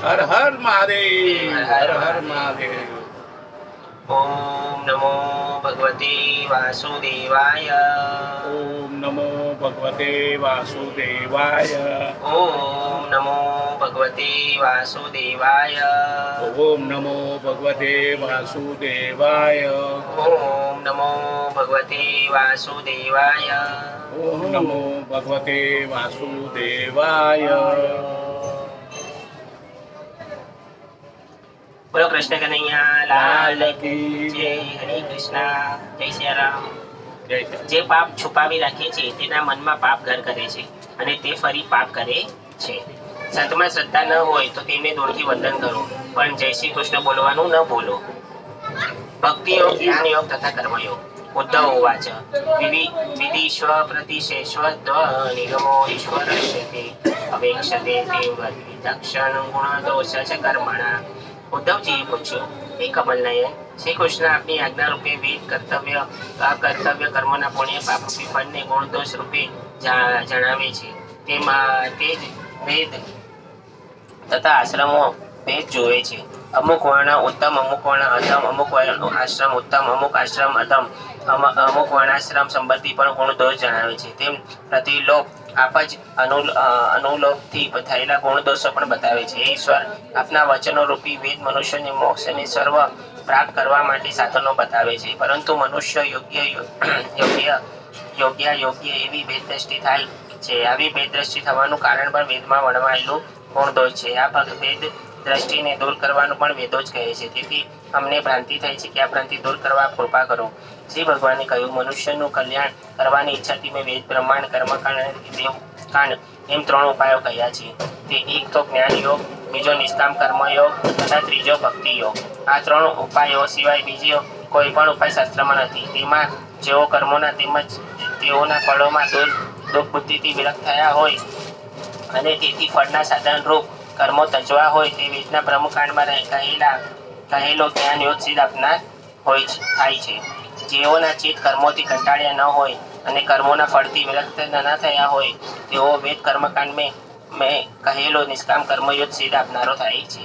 હર હર મહાદેવ, હર હર મહાદેવ. ઓમ નમો ભગવતે વાસુદેવાય. ઓમ નમો ભગવતે વાસુદેવાય. ઓમ નમો ભગવતે વાસુદેવાય. ઓમ નમો ભગવતે વાસુદેવાય. ઓમ નમો ભગવતે વાસુદેવાય. ઓમ નમો ભગવતે વાસુદેવાય. બોલો કૃષ્ણ કનૈયા લાલ લાલ કી કી જય. હરે કૃષ્ણ. જય શ્રી રામ. જય શ્રી જે પાપ છુપાવી રાખે છે તેના મનમાં પાપ ઘર કરે છે અને તે ફરી પાપ કરે છે. સંતમાં શ્રદ્ધા ન હોય તો તેમને દૂરથી વંદન કરો, પણ જય શ્રી કૃષ્ણ બોલવાનું ન ભૂલો. ભક્તિ યોગ, જ્ઞાન યોગ તથા કર્મયોગ. ઉદ્ધવ ઉવાચ વિધિશ્વ પ્રતિશેશ્વ નિગમો ઈશ્વરસ્યતે અવેક્ષતે દક્ષણ ગુણ દોષ ચ કર્મણા. ઉદ્ધવજીએ પૂછ્યું, હે કમલનયન, શ્રી કૃષ્ણ આપની આજ્ઞા રૂપે વેદ કર્તવ્ય અકર્તવ્ય કર્મોના પુણ્ય પાપ રૂપી ફળને ગુણ દોષ રૂપે જણાવે છે. તેમાં તે જ વેદ તથા આશ્રમો ભેદ જોવે છે. અમુક વર્ણ ઉત્તમ, અમુક વર્ણ અધમ, અમુક આશ્રમ ઉત્તમ, અમુક આશ્રમ અધમ, અમુક વર્ણાશ્રમ સંબંધી પણ ગુણ દોષ જણાવે છે. તેમ પ્રતિલોક આપ જ અનુલોકથી થયેલા ગુણ દોષો પણ બતાવે છે. હે ઈશ્વર, આપના વચનો રૂપી વેદ મનુષ્યને મોક્ષ અને સર્વ પ્રાપ્ત કરવા માટે સાધનો બતાવે છે, પરંતુ મનુષ્ય યોગ્ય એવી ભેદ દ્રષ્ટિ થાય છે. આવી ભેદ દ્રષ્ટિ થવાનું કારણ પણ વેદમાં વર્ણવાયેલું ગુણ દોષ છે. આ ભેદ દ્રષ્ટિને દૂર કરવાનું પણ વેદો જ કહે છે. તેથી અમને ભ્રાંતિ થઈ છે કે આ ભ્રાંતિ દૂર કરવા કૃપા કરો. શ્રી ભગવાને કહ્યું, મનુષ્યનું કલ્યાણ કરવાની ઈચ્છાથી મેં વેદ, બ્રહ્માંડ, કર્મકાંડ અને દેવકાંડ એમ 3 ઉપાયો કહ્યા છે. તે એક તો જ્ઞાન યોગ, બીજો નિષ્કામ કર્મયોગ તથા ત્રીજો ભક્તિ યોગ. આ 3 ઉપાયો સિવાય બીજો કોઈ પણ ઉપાય શાસ્ત્રમાં નથી. તેમાં જેઓ કર્મોના તેમજ તેઓના ફળોમાં દુઃખ બુદ્ધિથી વિરક્ત થયા હોય અને તેથી ફળના સાધન રૂપ કર્મો તજવા હોય તે વેદના બ્રહ્મકાંડમાં કહેલો જ્ઞાન યોગ સિદ્ધ આપનાર થાય છે. જેઓના ચિત્ત કર્મોથી કંટાળ્યા ન હોય અને કર્મોના ફળથી વિરક્ત ન થયા હોય તેઓ વેદ કર્મકાંડ મેં કહેલો નિષ્કામ કર્મયોગ સિદ્ધ આપનારો થાય છે.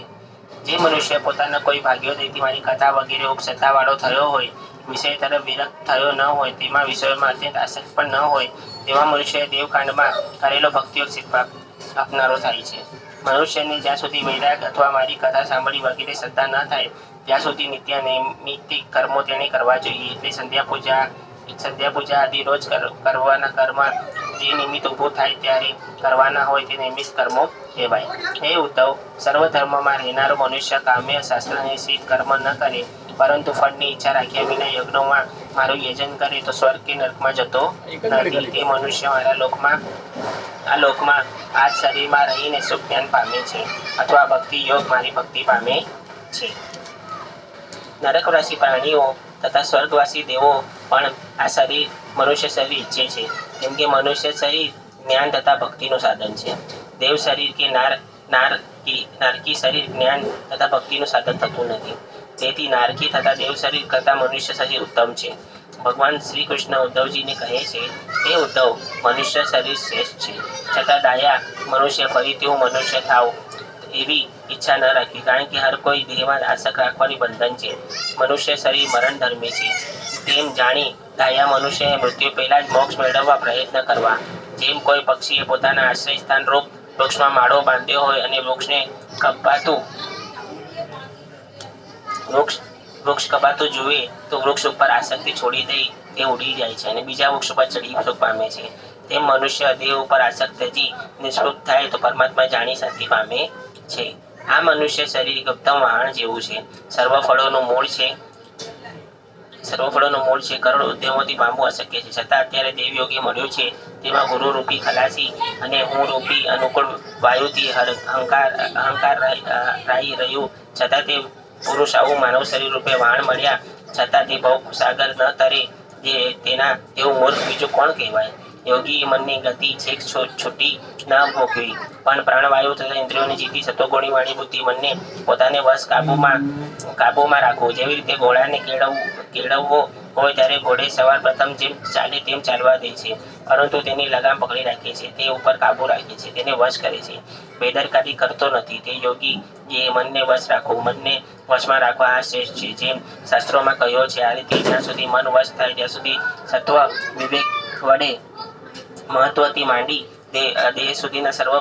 જે મનુષ્ય પોતાના કોઈ ભાગ્યોદયથી મારી કથા વગેરે ઉપસત્તાવાળો થયો હોય, વિષય તરફ વિરક્ત થયો ન હોય, તેમાં વિષયોમાં અત્યંત આસક્ત પણ ન હોય, તેવા મનુષ્ય દેવકાંડમાં કરેલો ભક્તિયોગ સિદ્ધ આપનારો થાય છે. મનુષ્યને જ્યાં સુધી વૈરાગ અથવા મારી કથા સાંભળી વગેરે શ્રદ્ધા ન થાય ત્યાં સુધી નિત્ય નૈમિત્તિક કર્મો તેણે કરવા જોઈએ. એટલે સંધ્યા પૂજા આદિ રોજ કરવાના કર્મ જે નિમિત્ત ઊભું થાય ત્યારે કરવાના હોય તે નિમિત્ત કર્મો કહેવાય. હે ઉદ્ધવ, સર્વ ધર્મમાં રહેનારો મનુષ્ય કામ્ય શાસ્ત્રને સિદ્ધ કર્મ ન કરે, પરંતુ ફળની ઈચ્છા રાખ્યા વિના યજ્ઞોમાં મારું યજન કરે તો સ્વર્ગ કે નર્કમાં જતો નથી. તે મનુષ્ય આ લોકમાં આ શરીરમાં રહીને સુખ જ્ઞાન પામે છે અથવા ભક્તિ યોગ મારી ભક્તિ પામે છે. નરકવાસી પ્રાણીઓ તથા સ્વર્ગવાસી દેવો પણ આ મનુષ્ય શરીર ઈચ્છે છે, કેમ કે મનુષ્ય શરીર જ્ઞાન તથા ભક્તિનું સાધન છે. દેવ શરીર કે નારકી શરીર જ્ઞાન તથા ભક્તિનું સાધન થતું નથી. તેથી નારકી તથા દેવ શરીર કરતાં મનુષ્ય શરીર ઉત્તમ છે. ભગવાન શ્રી કૃષ્ણ ઉદ્ધવજીને કહે છે, હે ઉદ્ધવ, મનુષ્ય શરીર શ્રેષ્ઠ છે, છતાં ડાયા મનુષ્ય ફરી તેવું મનુષ્ય થાવ એવી ઈચ્છા ન રાખી, કારણ કે હર કોઈ દેહમાં આસક્ત રાખવાની બંધન છે. મનુષ્ય શરીર મરણ ધર્મી છે. તેમ જાણી ડાયા મનુષ્યએ મૃત્યુ પહેલા જ મોક્ષ મેળવવા પ્રયત્ન કરવા. જેમ કોઈ પક્ષીએ પોતાના આશ્રય સ્થાન રૂપ વૃક્ષમાં માળો બાંધ્યો હોય અને વૃક્ષ કપાતું જુએ તો વૃક્ષ ઉપર આસક્તિ છોડી દઈ તે ઉડી જાય છે અને બીજા વૃક્ષ ઉપર ચડી સુખ પામે છે. તેમ મનુષ્ય દેહ ઉપર આસક્ત થતી નિષ્પૃત થાય તો પરમાત્મા જાણી શાંતિ પામે છે. આ મનુષ્ય શરીર ઉત્તમ વાહન જેવું છે. સર્વ ફળોનું મૂળ છે. કરોડ ઉદ્યમોથી પામવું અશક્ય છે, છતાં અત્યારે દેવયોગી મળ્યું છે. તેમાં ગુરુ રૂપી ખલાસી અને હું રૂપી અનુકૂળ વાયુથી અહંકાર રાહી રહ્યું, છતાં તે પુરુષ આવું માનવ શરીર રૂપે વાહન મળ્યા છતાં તે ભવ સાગર ન તરે તેવું મૂર્ખ બીજું કોણ કહેવાય. યોગી મનની ગતિ છેક છૂટી ન મૂકવી, પણ પ્રાણવાયુ તથા ઇન્દ્રિયોને જીતી સત્વગુણી વાળી બુદ્ધિ મનને પોતાને વશ કાબુમાં રાખવું. જેવી રીતે ઘોડાને કેળવવો હોય ત્યારે ઘોડે સવાર પ્રથમ જેમ ચાલે તેમ ચાલવા દે છે, પરંતુ તેની લગામ પકડી રાખે છે, તે ઉપર કાબુ રાખે છે, તેને વશ કરે છે, બેદરકારી કરતો નથી. તે યોગી જે મનને વશ રાખવું, મનને વશમાં રાખવા આ શ્રેષ્ઠ છે. જેમ શાસ્ત્રોમાં કહ્યો છે, આ રીતે જ્યાં સુધી મન વશ થાય ત્યાં સુધી સત્વ વિવેક વડે મહત્વથી માંડી દેહ સુધીના સર્વ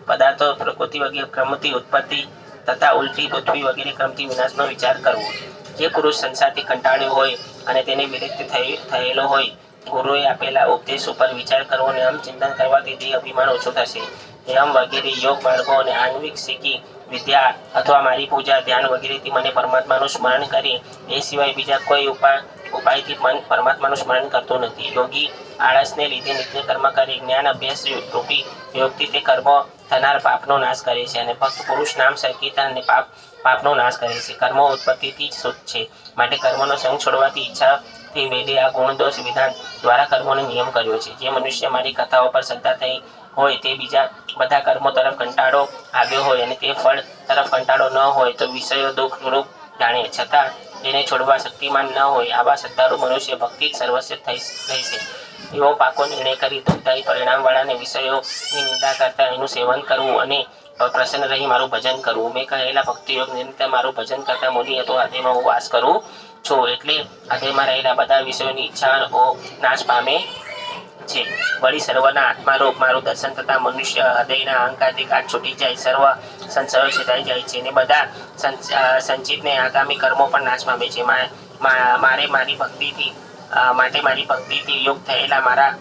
પદાર્થો પ્રકૃતિ વગેરે ક્રમથી ઉત્પત્તિ તથા ઉલટી પૃથ્વી વગેરે ક્રમથી વિનાશનો વિચાર કરવો. જે પુરુષ સંસારથી કંટાળ્યો હોય અને તેને વિરક્તિ થયેલો હોય, ગુરુએ આપેલા ઉપદેશ ઉપર વિચાર કરવો અને આમ ચિંતન કરવાથી દેહ અભિમાન ઓછું થશે. એમ વગેરે યોગ માર્ગો અને આન્વિક શીખી વિદ્યા અથવા મારી પૂજા ધ્યાન વગેરેથી મને પરમાત્માનું સ્મરણ કરી, એ સિવાય બીજા કોઈ ઉપાયથી મન પરમાત્માનું સ્મરણ કરતું નથી. યોગી આળસને લીધે નિત્ય કર્મ કરી જ્ઞાન અભ્યાસ રૂપી યોગથી તે કર્મો થનાર પાપનો નાશ કરે છે અને ભક્ત પુરુષ નામ સંકીર્તન અને પાપનો નાશ કરે છે. કર્મો ઉત્પત્તિથી જ શુદ્ધ છે, માટે કર્મનો સંગ છોડવાથી ઈચ્છાથી વેદે આ ગુણ દોષ વિધાન દ્વારા કર્મોનો નિયમ કર્યો છે. જે મનુષ્ય મારી કથાઓ પર શ્રદ્ધા થઈ હોય, તે બીજા બધા કર્મો તરફ કંટાળો આવ્યો હોય અને તે ફળ તરફ કંટાળો ન હોય તો વિષયો દુઃખ રૂપ જાણે, છતાં તેને છોડવા શક્તિમાન ન હોય, આવા શ્રદ્ધાળુ મનુષ્ય ભક્તિ જ સર્વસ્વ થઈ છે. એવો પાકો નિર્ણય કરી દુઃખદાયી પરિણામવાળાને વિષયોની નિંદા કરતા એનું સેવન કરવું અને પ્રસન્ન રહી મારું ભજન કરવું. મેં કહેલા ભક્તિયોગ નિમિત્તે મારું ભજન કરતા મુનિ હતો આદેમાં હું વાસ કરું છું, એટલે આદેમાં રહેલા બધા વિષયોની ઈચ્છાઓ નાશ પામે છે. વળી સર્વના આત્મારૂપ મારું દર્શન થતા મનુષ્ય હૃદયના અહંકારથી કાટ છૂટી જાય, સર્વ સંશયો છેદાઈ જાય છે અને બધા સંચિતને આગામી કર્મો પણ નાશ પામે છે. માટે મારી ભક્તિથી યુક્ત થયેલા મારા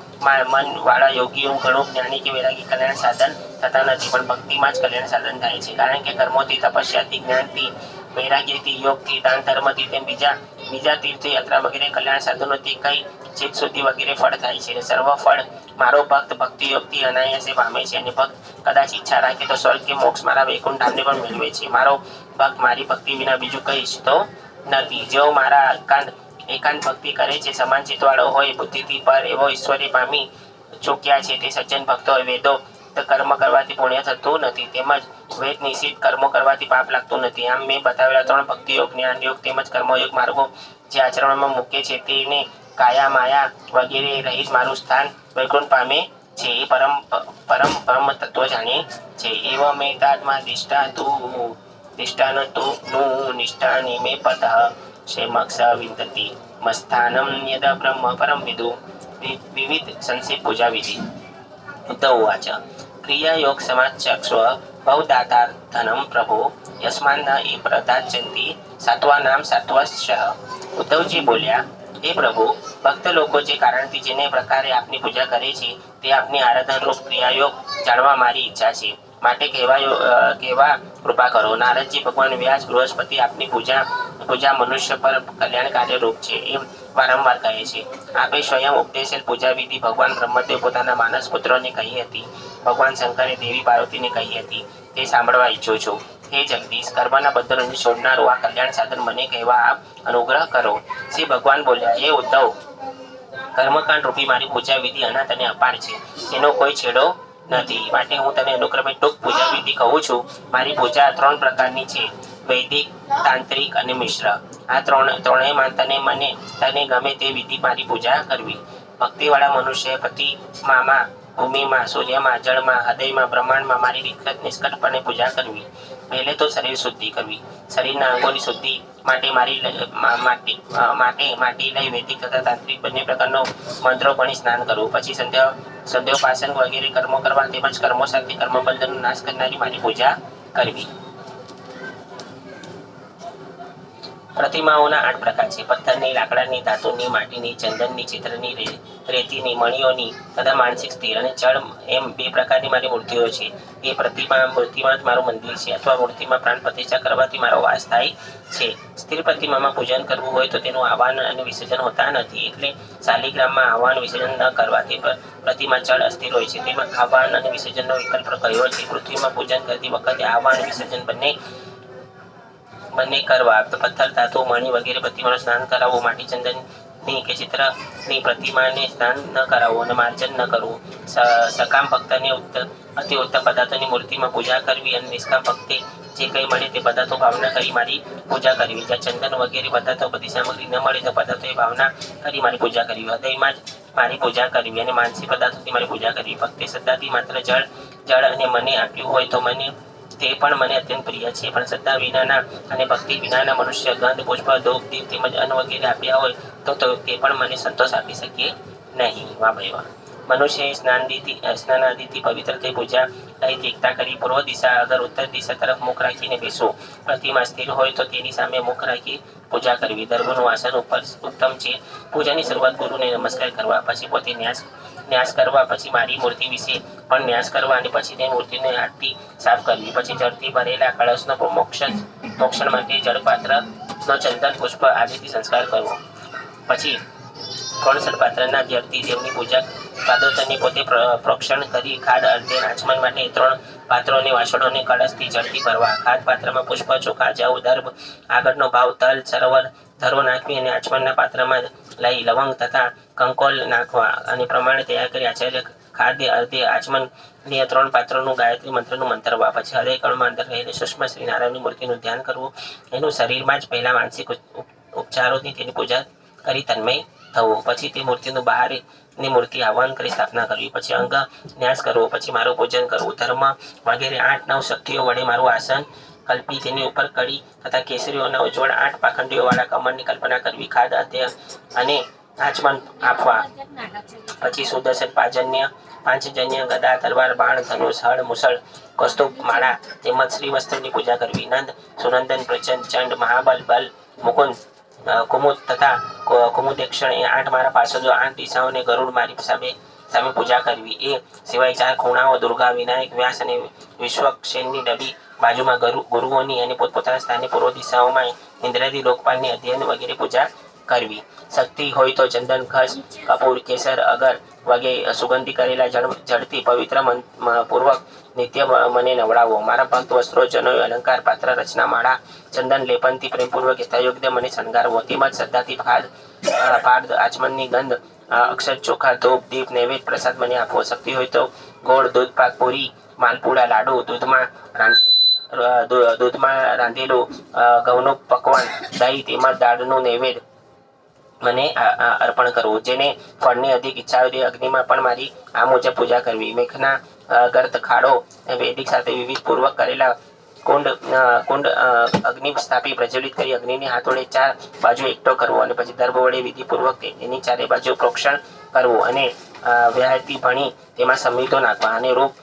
મન વાળા યોગીઓ ઘણું જ્ઞાની કે વૈરાગી કલ્યાણ સાધન થતા નથી, પણ ભક્તિમાં જ કલ્યાણ સાધન થાય છે. કારણ કે કર્મોથી, તપસ્યાથી, જ્ઞાનથી, વૈરાગ્યથી, યોગથી, દાન ધર્મથી તેમ બીજા તીર્થયાત્રા વગેરે કલ્યાણ સાધનોથી કઈ ચિત્ત શુદ્ધિ વગેરે ફળ થાય છે. સર્વ ફળ મારો ભક્ત ભક્તિ યોગથી અનાયાસે પામે છે અને ભક્ત કદાચ ઈચ્છા રાખે તો સ્વર્ગ કે મોક્ષ મારા વૈકુંઠ ધામને પણ મેળવે છે. મારો ભક્ત મારી ભક્તિ વિના બીજું કઈ ઈચ્છતો નથી. જેઓ મારા એકાંત ભક્તિ કરે છે, સમાન ચિત્તવાળો હોય, બુદ્ધિથી પર એવો ઈશ્વરે પામી ચૂક્યા છે, તે સજ્જન ભક્તો વેદો કર્મ કરવાથી પુણ્ય થતું નથી, તેમજ વેદ નિષિદ્ધ કર્મો કરવાથી પાપ લાગતું નથી. આમ મેં બતાવેલા 3 ભક્તિયોગ, જ્ઞાન યોગ તેમજ કર્મયોગ માર્ગો જે આચરણમાં મૂકે છે, તેને કાયા માયા વગેરે રહિત મારું સ્થાન વૈકુંઠ પામે છે, એ પરમ તત્વ જાણે છે. એવં મેં તાત્મા દિષ્ટાન નું નિષ્ઠાની મે પતઃ ક્ષેમક્ષ વિંદતિ મસ્થાનમ યદ બ્રહ્મ પરમ વિદુ. વિવિધ સંક્ષેપ પૂજા વિધિ. ઉદ્ધવ ઉવાચ ક્રિયા યોગ સમાચક્ષ ભવદાતાર્થનમ પ્રભો યસ્માન એ પ્રદાચંતી સાત્વા નામ સાત્વશ્ચ. ઉદ્ધવજી બોલ્યા, હે પ્રભુ, ભક્ત લોકો જે કારણથી જેને પ્રકારે આપની પૂજા કરે છે, તે આપની આરાધન રૂપ ક્રિયાયોગ જાણવા મારી ઈચ્છા છે, માટે કહેવા કૃપા કરો. નારદજી ભગવાન વ્યાસ બૃહસ્પતિ આપની પૂજા મનુષ્ય પર કલ્યાણકારી રૂપ છે એમ વારંવાર કહે છે. આપે સ્વયં ઉપદેશેલ પૂજા વિધિ ભગવાન બ્રહ્મદેવ પોતાના માનસ પુત્રોને કહી હતી, ભગવાન શંકરે દેવી પાર્વતીને કહી હતી, તે સાંભળવા ઈચ્છું છું. હે જગદીશ, કર્મના બંધનોને છોડનારું આ કલ્યાણ સાધન મને કહેવા આપ અનુગ્રહ કરો. શ્રી ભગવાન બોલ્યા, હે ઉદ્ધવ, કર્મકાંડ રૂપી મારી પૂજા વિધિ અનાથ અને અપાર છે, તેનો કોઈ છેડો નથી, માટે હું તને અનુક્રમે ટૂંક પૂજા વિધિ કહું છું. મારી પૂજા 3 પ્રકારની છે, વૈદિક, તાંત્રિક અને મિશ્ર. આ ત્રણેયમાં તને ગમે તે વિધિ મારી પૂજા કરવી. ભક્તિવાળા મનુષ્ય પ્રતિમામાં, ભૂમિમાં, સૂર્યમાં, જળમાં, હૃદયમાં, બ્રહ્માંડમાં મારી નિષ્કટપણે પૂજા કરવી. પહેલે તો શરીર શુદ્ધિ કરવી. શરીરના અંગોની શુદ્ધિ માટે માટી લઈ વૈદિક તથા તાંત્રિક બંને પ્રકારનો મંત્રો ભણી સ્નાન કરવું. પછી સંધ્યોપાસન વગેરે કર્મો કરવા તેમજ કર્મો સાથે કર્મબંધનનો નાશ કરનારી મારી પૂજા કરવી. પ્રતિમાઓના 8 પ્રકાર છે, પથ્થરની, લાકડાની, ધાતુની, માટીની, ચંદનની, ચિત્રની, રેતીની, મણીઓની તથા માનસિક, સ્થિર અને જળ એમ 2 પ્રકારની મારી મૂર્તિઓ છે. એ મૂર્તિમાં જ મારું મંદિર છે, અથવા મૂર્તિમાં પ્રાણ પ્રતિષ્ઠા કરવાથી મારો વાસ થાય છે. સ્થિર પ્રતિમામાં પૂજન કરવું હોય તો તેનું આહ્વાન અને વિસર્જન હોતા નથી, એટલે શાલિગ્રામમાં આહ્વાન વિસર્જન ન કરવાથી પ્રતિમા જળ અસ્થિર હોય છે, તેમાં આહ્વાન અને વિસર્જનનો વિકલ્પ કહ્યો છે. પૃથ્વીમાં પૂજન કરતી વખતે આહ્વાન વિસર્જન બંને કરવા. પથ્થર, ધાતુ, મણી વગેરે પ્રતિમાનું સ્નાન કરાવવું. માટી, ની કે ચિત્રની પ્રતિમાને સ્નાન ન કરાવવું અને માર્જન ન કરવું. સકામ ભક્તને અતિ ઉત્તમ પદાર્થોની મૂર્તિમાં પૂજા કરવી અને નિષ્કામ ભક્તિ જે કંઈ મળે તે પદાર્થો ભાવના કરી મારી પૂજા કરવી. જ્યાં ચંદન વગેરે પદાર્થો બધી સામગ્રી ન મળે તો પદાર્થોએ ભાવના કરી મારી પૂજા કરવી. હૃદયમાં જ મારી પૂજા કરવી અને માનસિક પદાર્થોથી મારી પૂજા કરવી. ભક્તિ શ્રદ્ધાથી માત્ર જળ અને મને આપ્યું હોય તો તે પણ મને અત્યંત પ્રિય છે. પણ શ્રદ્ધા વિનાના અને ભક્તિ વિનાના મનુષ્ય ગંધ પુષ્પ ધૂપ દીપ તેમજ અન્ન વગેરે આપ્યા હોય તો તે પણ મને સંતોષ આપી શકે નહીં. વાહ ભાઈ વાહ. મનુષ્યએ સ્નાનાદિથી પવિત્ર થઈ પૂજા સહિત એકતા કરી. પૂર્વ દિશા અગર ઉત્તર દિશા તરફ મુખ રાખીને બેસવું. પ્રતિમા સ્થિર હોય તો તેની સામે મુખ રાખી પૂજા કરવી. દર્ભનું આસન ઉપર ઉત્તમ છે. પૂજાની શરૂઆત ગુરુને નમસ્કાર કરવા, પછી પોતે ન્યાસ કરવા, પછી મારી મૂર્તિ વિશે પણ ન્યાસ કરવા અને પછી તે મૂર્તિને હાથથી સાફ કરવી. પછી જળથી ભરેલા કળશનો મોક્ષણ માટે જળપાત્રનો ચંદન પુષ્પ આદિથી સંસ્કાર કરવો. પછી કોણ સડપાત્રના જળથી દેવની પૂજા પાદોતરની પોતે પ્રોક્ષણ કરી. ખાદ અર્ધે આચમન માટે 3 પાત્રોને વાસણોને કળશથી જળથી ભરવા. ખાદ પાત્રમાં પુષ્પ, ચોખા, જવ, દર્ભ, આગળનો ભાવ, તલ, સરવર, ધરો નાખવી અને આચમનના પાત્રમાં લઈ લવંગ તથા કંકોલ નાખવા અને પ્રમાણે તૈયાર કરી આચાર્ય ખાદ્ય અર્ધે આચમન 3 પાત્રોનું ગાયત્રી મંત્રનું મંતરવા. પછી હૃદય કણમાં અંદર રહેલી સૂક્ષ્મ શ્રી નારાયણની મૂર્તિનું ધ્યાન કરવું. એનું શરીરમાં જ પહેલા માનસિક ઉપચારોથી તેની પૂજા કરી તન્મય થવું. પછી તે મૂર્તિનું બહારની મૂર્તિ આહ્વાન કરી સ્થાપના કરવી. પછી અંગ ન્યાસ કરવો. પછી મારું પૂજન કરવું. ધર્મ વગેરે 8-9 શક્તિઓ વડે મારું આસન કલ્પી તેની ઉપર કડી તથા કેસરીઓના ઉજ્જવળ 8 પાખંડીઓવાળા કમળની કલ્પના કરવી. ખાદ અધ્ય અને આચમન આપવા. પછી સુદર્શન પાંચજન્ય ગદા, તલવાર, બાણ, ધનુષ, હળ, મુસળ, કૌસ્તુભ માળા તેમજ શ્રી વસ્ત્રની પૂજા કરવી. નંદ, સુનંદન, પ્રચંડ, ચંડ, મહાબલ, બલ, મુકુંદ, કુમુદ તથા કુમુદેક્ષણ એ 8 મારા પાર્ષદો 8 દિશાઓને ગરુડ મારી સામે પૂજા કરવી. એ સિવાય 4 ખૂણાઓ દુર્ગા, વિનાયક, વ્યાસ અને વિશ્વક્ષેનની ડાબી બાજુમાં ગુરુઓની અને પોતપોતાના સ્થાને પૂર્વ દિશાઓમાં ઇન્દ્રાદી લોકપાલની અધ્યયન વગેરે પૂજા કરવી. શક્તિ હોય તો ચંદન, ખસ, કપૂર, કેસર, અગર વગેરે સુગંધી કરેલા જળથી પવિત્ર પૂર્વક નિત્ય મને નવડાવો. મારા ભક્ત વસ્ત્રો, જનોય, અલંકાર, પાત્ર, રચના, માળા, ચંદન લેપનથી પ્રેમપૂર્વક યથાયોગ્ય મને શણગારવો. તેમજ શ્રદ્ધાથી પાદ આચમનની ગંધ, અક્ષત, ચોખા, ધૂપ, દીપ, નૈવેદ્ય, પ્રસાદ મને આપવો. શક્તિ હોય તો ગોળ, દૂધ પાક, પૂરી, માલપુડા, લાડુ, દૂધમાં રાંધેલું ઘઉંનું પકવાન, દહીં તેમજ દાળનું નૈવેદ્ય મને અર્પણ કરવું. જેને ફળની અધિક ઈચ્છા હોય તે અગ્નિમાં પણ મારી આ મુજબ પૂજા કરવી. મેઘના ગર્ત, ખાડો, વૈદિક સાથે વિવિધ પૂર્વક કરેલા કુંડ અગ્નિ સ્થાપી પ્રજ્વલિત કરી અગ્નિને હાથોડે 4 બાજુ એકઠો કરવો અને પછી દર્ભ વડે વિધિપૂર્વક એની 4 બાજુ પ્રોક્ષણ કરવું અને વ્યાહતી ભણી તેમાં સંમિતો નાખવા અને રૂપ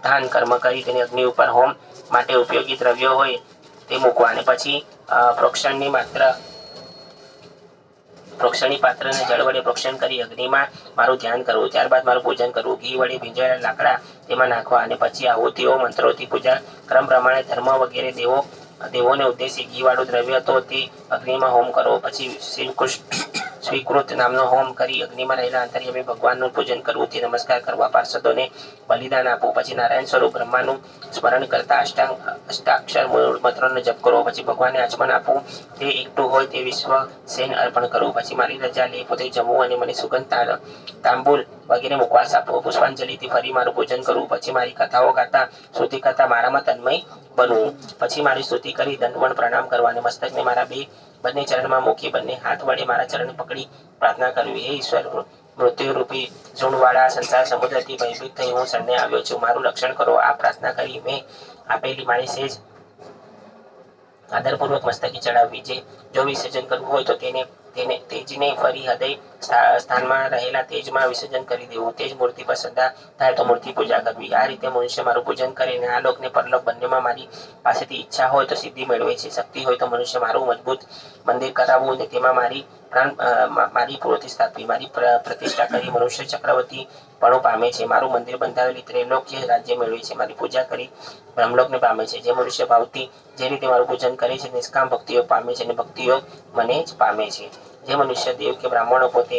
ધાન કર્મ કરી તેને અગ્નિ ઉપર હોમ માટે ઉપયોગી દ્રવ્યો હોય તે મૂકવા અને પછી પ્રોક્ષણી પાત્રને જળ વડે પ્રોક્ષણ કરી અગ્નિમાં મારું ધ્યાન કરવું. ત્યારબાદ મારું પૂજન કરવું. ઘી વડે ભીંજાયેલા લાકડા તેમાં નાખવા અને પછી આહુતિઓ મંત્રોથી પૂજા ક્રમ પ્રમાણે ધર્મ વગેરે દેવોને ઉદ્દેશી ઘીવાળું દ્રવ્ય તો તે અગ્નિમાં હોમ કરવો. પછી સ્વીકૃત નામનો હોમ કરી અગ્નિમાં રહેલા અંતર્યામી ભગવાનનું પૂજન કરવું. તે નમસ્કાર કરવા. પાર્ષદોને બલિદાન આપવું. પછી નારાયણ સ્વરૂપ બ્રહ્માનું સ્મરણ કરતા અષ્ટાક્ષર મંત્રોનો જપ કરવો. પછી ભગવાનને આચમન આપવું. તે એકટું હોય તે વિશ્વ સેન અર્પણ કરવું. પછી મારી રજા લઈ પોતે જમવું અને મને સુગંધ તાંબુલ વગેરે મુખવાસ આપવો. પુષ્પાંજલિથી ફરી મારું પૂજન કરવું. પછી મારી કથાઓ ગાતા સ્તુતિ કરતા મારામાં તન્મય બનવું. પછી મારી સ્તુતિ કરી દંડવણ પ્રણામ કરવા અને મસ્તકને મારા બંને ચરણમાં મૂકી બંને હાથ વડે મારા ચરણ પકડી પ્રાર્થના કરવી. હે ઈશ્વર, મૃત્યુરૂપી ઝુંડવાળા સંસાર સમુદ્રથી ભયભીત થઈ હું શરણે આવ્યો છું. મારું રક્ષણ કરો. આ પ્રાર્થના કરી મેં આપેલી મારી સેજ આદરપૂર્વક મસ્તકે ચડાવવી. જો વિસર્જન કરવું હોય તો તેજને ફરી હૃદય સ્થાનમાં રહેલા તેજમાં વિસર્જન કરી દેવું. તેજ મૂર્તિ પર શ્રદ્ધા થાય તો મૂર્તિ પૂજા કરવી. આ રીતે મનુષ્ય મારું પૂજન કરે અને આ લોક ને પરલોક બંનેમાં મારી પાસેથી ઈચ્છા હોય તો સિદ્ધિ મેળવે છે. શક્તિ હોય તો મનુષ્ય મારું મજબૂત મંદિર કરાવવું અને તેમાં મારી મૂર્તિ સ્થાપવી. મારી પ્રતિષ્ઠા કરી મનુષ્ય ચક્રવર્તી પણ પામે છે. મારું મંદિર બંધાવેલી ત્રૈલોક્ય રાજ્ય મેળવે છે. મારી પૂજા કરી બ્રહ્મલોકને પામે છે. જે મનુષ્ય ભાવથી જે રીતે મારું પૂજન કરે છે નિષ્કામ ભક્તિયોગ પામે છે અને ભક્તિયોગ મને જ પામે છે. જે મનુષ્ય દેવ કે બ્રાહ્મણો પોતે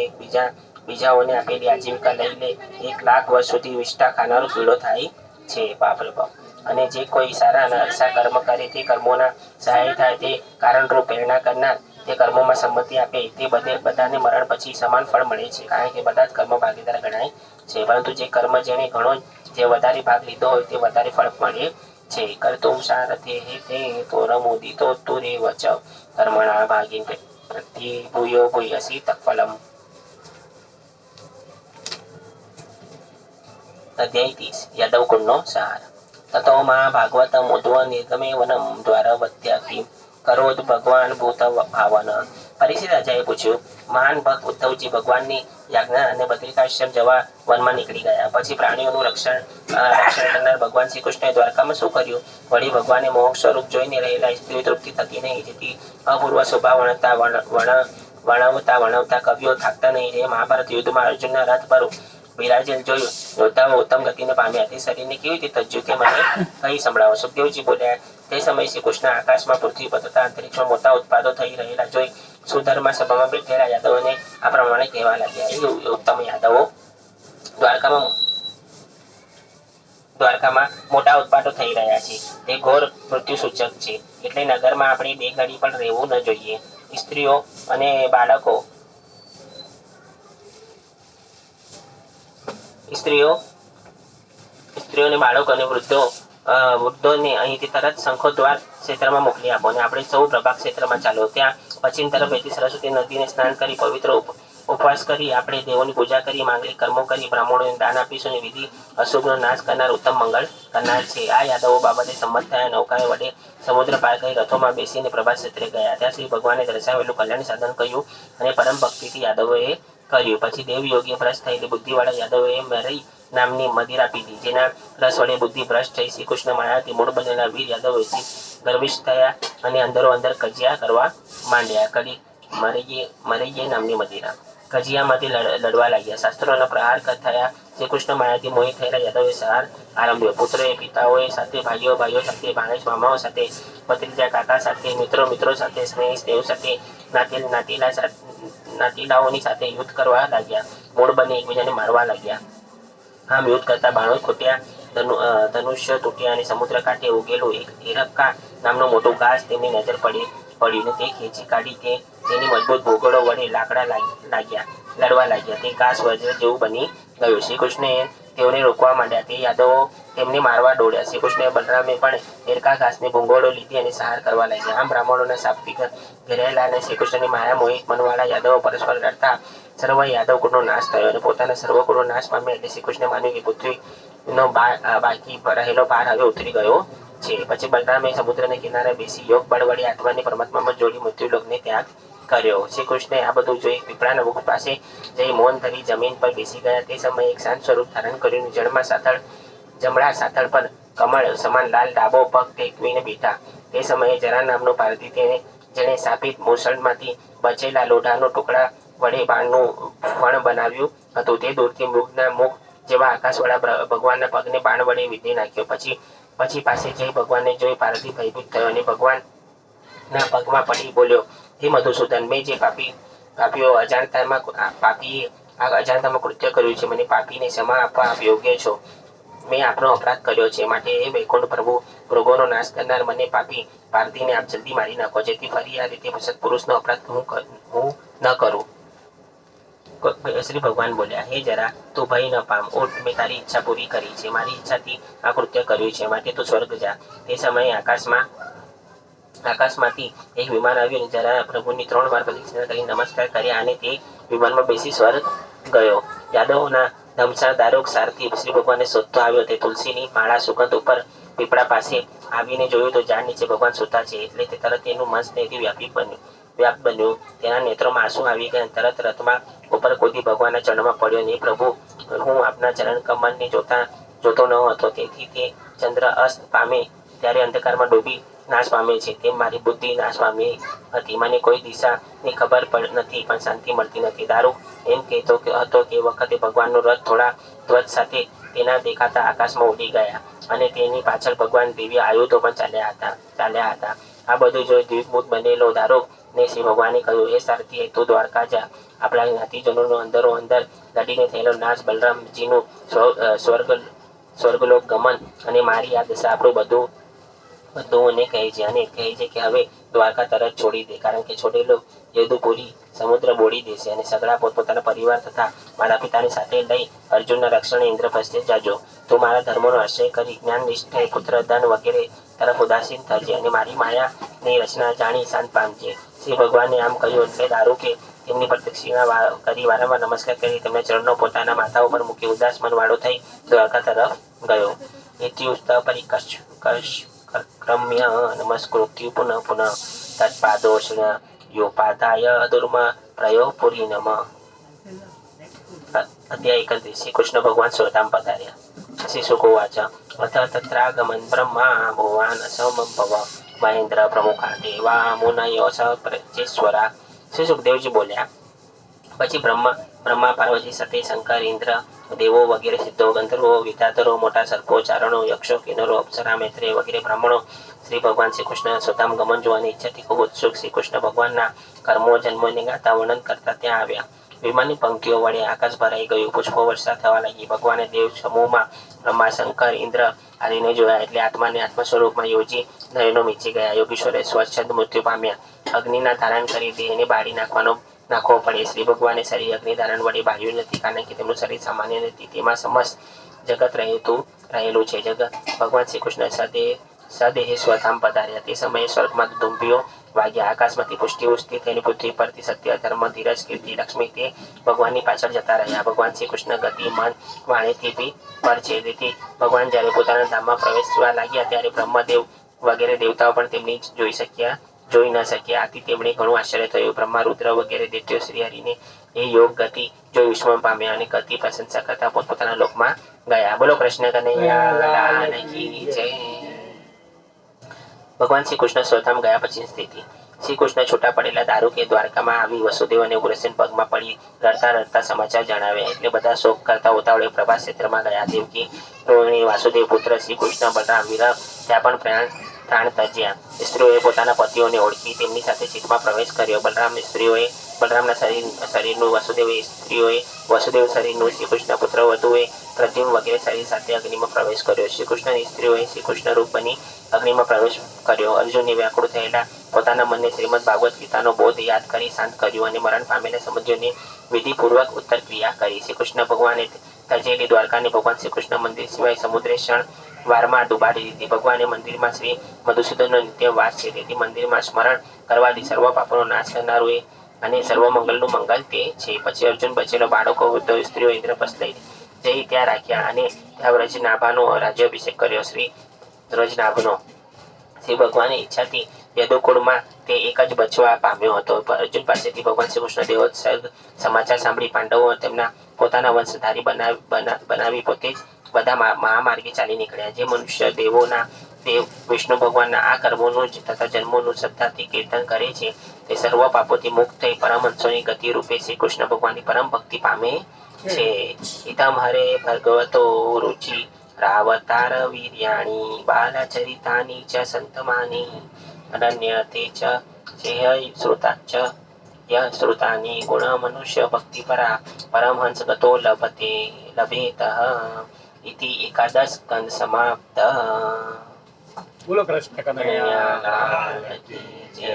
બીજાઓને આપેલી આજીવિકા લઈ લે 1 લાખ વર્ષ સુધી વિષ્ઠા ખાનારો પીળો થાય છે. બાપરે બાપ. અને જે કોઈ સારા અને અરસા કર્મ કરે તે કર્મોના સહાય થાય તે કારણરૂપ પ્રેરણા કરનાર જે કર્મોમાં સંમતિ આપે તે બધાને મરણ પછી સમાન ફળ મળે છે, કારણ કે બધા જ કર્મ ભાગીદાર ગણાય છે. પરંતુ જે કર્મ જેને ઘણો જે વધારે ભાગ લીધો હોય તે વધારે ફળ મળે છે. કર્તુમ સારથે તે તોરમોદિતો તુરે વચ કર્મણા ભાગી પ્રત્યે ભૂયો ભૂયસી તત્ફલમ. અધ્યાય 30 યાદવ કુળનો સાર. તતો મા ભાગવતમ ઉદ્વ નિર્ગમે વનમ દ્વારવત્યાપી કરોદ ભગવાન ભૂત ભાવન. પરીક્ષિત રાજાએ પૂછ્યું, મહાન ભક્ત ઉદ્ધવજી ભગવાનની યાજ્ઞા અને બદ્રિકાશ્રમ જવા વનમાં નીકળી ગયા. પછી પ્રાણીઓનું રક્ષણ કરનાર ભગવાન શ્રી કૃષ્ણએ દ્વારકામાં શું કર્યું? વળી ભગવાને મોહ સ્વરૂપ જોઈને રહેલા સ્ત્રીઓ તૃપ્તિ થતી નહીં, જેથી અપૂર્વ શોભા વર્ણવતા કવિઓ થાકતા નહીં. જે મહાભારત યુદ્ધમાં અર્જુનના રથ પર બિરાજેલ જોયું, યોદ્ધાઓ ઉત્તમ ગતિને પામ્યા. તે શરીરને કેવી રીતે તજ્યું તે મને કહી સંભળાવો. સુખદેવજી બોલ્યા, તે સમયે શ્રી કૃષ્ણ આકાશમાં, પૃથ્વી પર તથા અંતરિક્ષમાં મોટા ઉત્પાદો થઈ રહેલા જોઈ સુધર્મા સભામાં બેઠેલા યાદવોને આ પ્રમાણે કહેવા લાગ્યા, એ ઉત્તમ યાદવો, દ્વારકામાં મોટા ઉત્પાદો થઈ રહ્યા છે. તે ઘોર મૃત્યુ સૂચક છે. એટલે નગરમાં આપણે બે ઘડી પણ રહેવું ન જોઈએ. સ્ત્રીઓ અને બાળકો સ્ત્રીઓને બાળકો અને વૃદ્ધોને અહીંથી તરત શંખોદ્વાર ક્ષેત્રમાં મોકલી આપો અને આપણે સૌ પ્રભાગ ક્ષેત્રમાં ચાલો. ત્યાં પશ્ચિમ તરફ વહેતી સરસ્વતી નદીને સ્નાન કરી પવિત્ર ઉપવાસ કરી આપણે દેવોની પૂજા કરી માંગલિક કર્મો કરી બ્રાહ્મણોને દાન આપીશું અને વિધિ અશુભનો નાશ કરનાર ઉત્તમ મંગળ કરનાર છે. આ યાદવો બાબતે સંમત થયા. નૌકાએ વડે સમુદ્ર પાર કરી રથોમાં બેસીને પ્રભાસ ક્ષેત્રે ગયા. ત્યાં શ્રી ભગવાને દર્શાવેલું કલ્યાણ સાધન કહ્યું અને પરમ ભક્તિથી યાદવોએ કર્યું. પછી દેવયોગીએ ભ્રષ્ટ થયેલી બુદ્ધિવાળા યાદવોએ મરી નામની મદિરા પીધી, જેના રસ વડે બુદ્ધિ ભ્રષ્ટ થઈ શ્રી કૃષ્ણ માયાથી મૂળ બનેલા વીર યાદવો ગર્વિષ્ઠ થયા અને અંદરો અંદર કજિયા કરવા માંડ્યા. મરીજી નામની મદિરા કજિયામાંથી લડવા લાગ્યા. શાસ્ત્રોના પ્રહાર થયા. શ્રી કૃષ્ણ માયાથી મોહિત થયેલા યાદવે સહાર આરંભ્યો. પુત્રોએ પિતાઓએ સાથે, ભાઈઓ સાથે, ભાણેજ મામાઓ સાથે, ભત્રીજા કાકા સાથે, મિત્રો સાથે, સ્નેહ સાથે, નાતીલાઓની સાથે યુદ્ધ કરવા લાગ્યા. મૂળ બની એકબીજાને મારવા લાગ્યા. આમ યુદ્ધ કરતા બાણો ખૂટ્યા, ધનુષ્ય તૂટ્યા અને સમુદ્ર કાંઠે ઉગેલું એક હિરક્કા નામનું મોટું ઘાસ તેમની નજર પડ્યું. તે ખેંચી કાઢી તેની મજબૂત ભૂગોળો વડે લાકડા લડવા લાગ્યા. તે ઘાસ વજ્ર જેવું બની ગયું. શ્રી કૃષ્ણએ તેઓને રોકવા માંડ્યા. તે યાદવો તેમને મારવા દોડ્યા. શ્રી કૃષ્ણ બલરામે પણ એરકા ઘાસની ભૂંગોળો લીધી અને સહાર કરવા લાગ્યા. આમ બ્રાહ્મણોના શાપથી ઘેરાયેલા અને શ્રી કૃષ્ણની માયા મોહિત મનવાળા યાદવો પરસ્પર લડતા સર્વ યાદવ કુળનો નાશ થયો અને પોતાના સર્વ કુળનો નાશ પામ્યા. એટલે શ્રી કૃષ્ણે માન્યું કે પૃથ્વીનો બાકી રહેલો ભાર હવે ઉતરી ગયો છે. પછી બલરામે સમુદ્રને કિનારે બેસી યોગ બળ વડે આત્માને પરમાત્મામાં જોડી મૃત્યુલોકને ત્યાગ કર્યો. શ્રી કૃષ્ણે આ બધું જોઈ પીપળાના વૃક્ષ પાસે જઈ મૌન ધરી જમીન પર બેસી ગયા. તે સમયે એક શાંત સ્વરૂપ ધારણ કર્યું. જળમાં જમણા સાથળ પર કમળ સમાન લાલ ડાબો પગ ટેકવીને બેઠા. તે સમયે જરા નામનો પારધી જેણે સાપિત મૂસળમાંથી બચેલા લોઢાનો ટુકડા વડે બાણનું ફણ બનાવ્યું હતું, તે દૂરથી મૃગના મુખ જેવા આકાશવાળા ભગવાનના પગને બાણ વડે વિધી નાખ્યો. પછી પાસે જઈ ભગવાનને જોઈ પારધી ભયભીત થયો અને ભગવાનના પગમાં પડી બોલ્યો, હે મધુસૂદન, મેં જે પાપીએ અજાણતામાં કૃત્ય કર્યું છે, મને પાપીને ક્ષમા આપવા આપ યોગ્ય છો. મેં આપનો અપરાધ કર્યો છે, માટે એ વૈકુંઠ પ્રભુ, મૃગોનો નાશ કરનાર મને પાપી પારધીને આપ જલ્દી મારી નાખો, જેથી ફરી આ રીતે સત્પુરુષનો અપરાધ હું ન કરું. શ્રી ભગવાન બોલ્યા, હે જરા, તું ભય ન પામ. ઉઠ, મેં તારી ઈચ્છા પૂરી કરી છે. મારી ઈચ્છાથી આ કૃત્ય કર્યું છે, માટે તું સ્વર્ગ જા. તે સમયે આકાશમાંથી એક વિમાન આવ્યું અને જરા પ્રભુની 3 વાર પ્રદક્ષિણા કરી નમસ્કાર કર્યા અને તે વિમાનમાં બેસી સ્વર્ગ ગયો. યાદવોના ધમસાર દારૂક સારથી શ્રી ભગવાનને શોધતો આવ્યો. તે તુલસીની માળા સુગંધ ઉપર પીપળા પાસે આવીને જોયું તો ઝાડ નીચે ભગવાન સૂતા છે. એટલે તે તરત તેનું મન સ્નેહથી વ્યાપ બન્યું. તેના નેત્રોમાં આંસુ આવી ગયા. તરત રથમાં ઉપર કૂદી ભગવાનના ચરણમાં પડ્યો. ને પ્રભુ, હું આપના ચરણ કમળને જોતો ન હતો, તેથી તે ચંદ્ર અસ્ત પામે ત્યારે અંધકારમાં ડૂબી નાશ પામે છે, તેમ મારી બુદ્ધિ નાશ પામી હતી. મને કોઈ દિશાની ખબર નથી, પણ શાંતિ મળતી નથી. દારૂક એમ કહેતો હતો કે વખતે ભગવાનનો રથ થોડા ધ્વજ સાથે તેના દેખાતા આકાશમાં ઉડી ગયા અને તેની પાછળ ભગવાન દિવ્ય આયુધો પણ ચાલ્યા હતા. આ બધું જોઈ દ્વિગમૂત બનેલો દારૂક ને શ્રી ભગવાને કહ્યું, હે સારથી, તું દ્વારકા જા. આપણા જ્ઞાતિજનોનો અંદરો અંદર લડીને થયેલો નાશ, બલરામજીનું સ્વર્ગલોક ગમન અને મારી આ દશા, આપણું બધું બધું મને કહે છે અને કહે છે કે હવે દ્વારકા તરત છોડી દે, કારણ કે છોડેલો યદુપુરી સમુદ્ર બોળી દેશે અને સગળા પોતપોતાના પરિવાર તથા માતા પિતાની સાથે લઈ અર્જુનના રક્ષણે ઇન્દ્રપ્રસ્થે જાજો. તું મારા ધર્મનો આશ્રય કરી જ્ઞાન નિષ્ઠે પુત્ર ધન વગેરે તરફ ઉદાસીન થજે અને મારી માયાની રચના જાણી શાંત પામજે. શ્રી ભગવાને આમ કહ્યું એટલે દારૂ કે તેમની પ્રદક્ષિણા કરી વારંવાર નમસ્કાર કરી તેમના ચરણો પોતાના માથા ઉપર મૂકી ઉદાસ મન વાળો થઈ દ્વારકા તરફ ગયો. ઇત્યુક્ત પરિક્રમ્ય નમસ્કૃત્ય પુનઃ પુનઃ તત્પાદોષણ યોપાદાય દુર્મ પ્રયો પુરી નમ. અધ્યાય 31. શ્રી કૃષ્ણ ભગવાન સ્વધામ પધાર્યા. શ્રી શુકોવાચ અથ તત્રાગમન બ્રહ્મા ભુવાન સમભવ મહેન્દ્ર પ્રમુખા દેવા મુનયો સ પ્રચેશ્વરા. શ્રી સુખદેવજી બોલ્યા, પછી બ્રહ્મા પાર્વતી સતી શંકર ઇન્દ્ર દેવો વગેરે સિદ્ધો ગંધર્વો વિદ્યાધરો મોટા સર્પો ચારણો યક્ષો કિન્નરો અપ્સરા મૈત્રેય વગેરે બ્રાહ્મણો શ્રી ભગવાન શ્રી કૃષ્ણ સ્વધામ ગમન જોવાની ઈચ્છાથી ખૂબ ઉત્સુક શ્રી કૃષ્ણ ભગવાનના કર્મો જન્મોને ગાતા વર્ણન કરતા ત્યાં આવ્યા. વિમાનની પંક્તિઓ વડે આકાશ ભરાઈ ગયું, પુષ્પો વર્ષા થવા લાગી. ભગવાને દેવ સમૂહમાં બ્રહ્મા શંકર ઇન્દ્ર આદિને જોયા એટલે આત્માને આત્મ સ્વરૂપમાં યોજી નયનો મીચી ગયા. યોગીશ્વરે સ્વચ્છંદ મૃત્યુ પામ્યા. અગ્નિના ધારણ કરી દેહને બાળી નાખવો પડે. શ્રી ભગવાને શરીર અગ્નિ ધારણ વડે બાળ્યું નથી, કારણ કે તેમનું શરીર સામાન્ય નથી, તેમાં સમસ્ત જગત રહેલું છે. ભગવાન શ્રી કૃષ્ણ સદેહે સ્વધામ પધાર્યા. તે સમયે સ્વર્ગમાં ધુંભીઓ વાગ્યા, આકાશમાંથી પુષ્ટિ ઉષ્ટિ થઈને પૃથ્વી પરથી સત્ય ધર્મ ધીરજ કીર્તિ લક્ષ્મી તે ભગવાનની પાછળ જતા રહ્યા. ભગવાન શ્રી કૃષ્ણ ગતિ મન વાણીથી બી પર છે, તેથી ભગવાન જ્યારે પોતાના ધામમાં પ્રવેશવા લાગ્યા ત્યારે બ્રહ્મદેવ વગેરે દેવતાઓ પણ તેમની જોઈ ન શક્યા. આથી તેમણે ઘણું આશ્ચર્ય થયું. બ્રહ્મા રુદ્ર વગેરે દેત્યો શ્રી હરિને એ યોગ ગતિ જોઈ વિસ્મય પામ્યા અને ગતિ પ્રશંસા કરતા પોતપોતાના લોકમાં ગયા. બોલો કૃષ્ણ કનૈયા લાલ કી જય. ભગવાન શ્રી કૃષ્ણ સ્વધામ ગયા પછી સ્થિતિ. શ્રી કૃષ્ણ છૂટા પડેલા દારૂ કે દ્વારકામાં આવી વસુદેવ અને ઉગ્રસેન પગમાં પડી રડતા સમાચાર જણાવ્યા એટલે બધા શોક કરતા ઉતાવળે પ્રભાસ ક્ષેત્રમાં ગયા. દેવકી રોહિણી વાસુદેવ પુત્ર શ્રી કૃષ્ણ બલરામ વિરહ ત્યાં પણ પ્રાણ ત્યજ્યા. સ્ત્રીઓએ પોતાના પતિઓને ઓળખી તેમની સાથે ચિત્તમાં પ્રવેશ કર્યો. સ્ત્રીઓએ બલરામના શરીરનું, વસુદેવ શરીરનું, શ્રી કૃષ્ણ પુત્ર વધુએ પ્રદ્યુમ્ન વગેરે શરીર સાથે અગ્નિમાં પ્રવેશ કર્યો. શ્રી કૃષ્ણની સ્ત્રીઓએ શ્રી કૃષ્ણ રૂપ બની અગ્નિમાં પ્રવેશ કર્યો. અર્જુનને વ્યાકુળ થયેલા પોતાના મનને શ્રીમદ ભાગવત ગીતાનો બોધ યાદ કરી શાંત કર્યું અને મરણ પામેલા સમજ્યોને વિધિપૂર્વક ઉત્તર ક્રિયા કરી. શ્રી કૃષ્ણ ભગવાને તજેલી દ્વારકાને ભગવાન શ્રી કૃષ્ણ મંદિર સિવાય સમુદ્રે ક્ષણ વારમાં ડૂબાડી દીધી. ભગવાને મંદિરમાં શ્રી મધુસૂદનનો નિત્ય વાસ છે, તેથી મંદિરમાં સ્મરણ કરવાથી સર્વ પાપોનો નાશ કરનારું એ અને સર્વ મંગલનું મંગલ તે છે. પછી અર્જુન બચેલો બાળકો વૃદ્ધો સ્ત્રીઓ ઇન્દ્રપ્રસ્થ લઈ જઈ ત્યાં રાખ્યા અને ત્યાં વ્રજનાભાનો રાજ્યાભિષેક કર્યો. શ્રી વ્રજનાભનો શ્રી ભગવાનની ઈચ્છાથી યદુકુળમાં તે એક જ બચવા પામ્યો હતો. અર્જુન પાસેથી ભગવાન શ્રી કૃષ્ણ દેહોત્સર્ગ સમાચાર સાંભળી પાંડવો તેમના પોતાના વંશધારી બનાવી પોતે જ બધા મહામાર્ગે ચાલી નીકળ્યા. જે મનુષ્ય દેવોના દેવ વિષ્ણુ ભગવાનના આ કર્મોનું તથા જન્મોનું શ્રદ્ધાથી કીર્તન કરે છે તે સર્વ પાપોથી મુક્ત થઈ પરમહંસોની ગતિ રૂપે શ્રી કૃષ્ણ ભગવાનની પરમ ભક્તિ પામે છે. ઇતમ હરે ભગવતો રુચિ રાવતાર વીર્યાણી બાલચરિતાની ચ સંતમાની અનન્યતે ચ ચેહ્ય શ્રુતાચ યહ શ્રુતાની ગુણ મનુષ્ય ભક્તિ પરા પરમહંસ ગતો લભેતઃ ઇતિ એકાદશ સ્કંદ સમાપ્ત. બોલો કૃષ્ણ કનૈયા લાલ કી જય.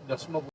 10મો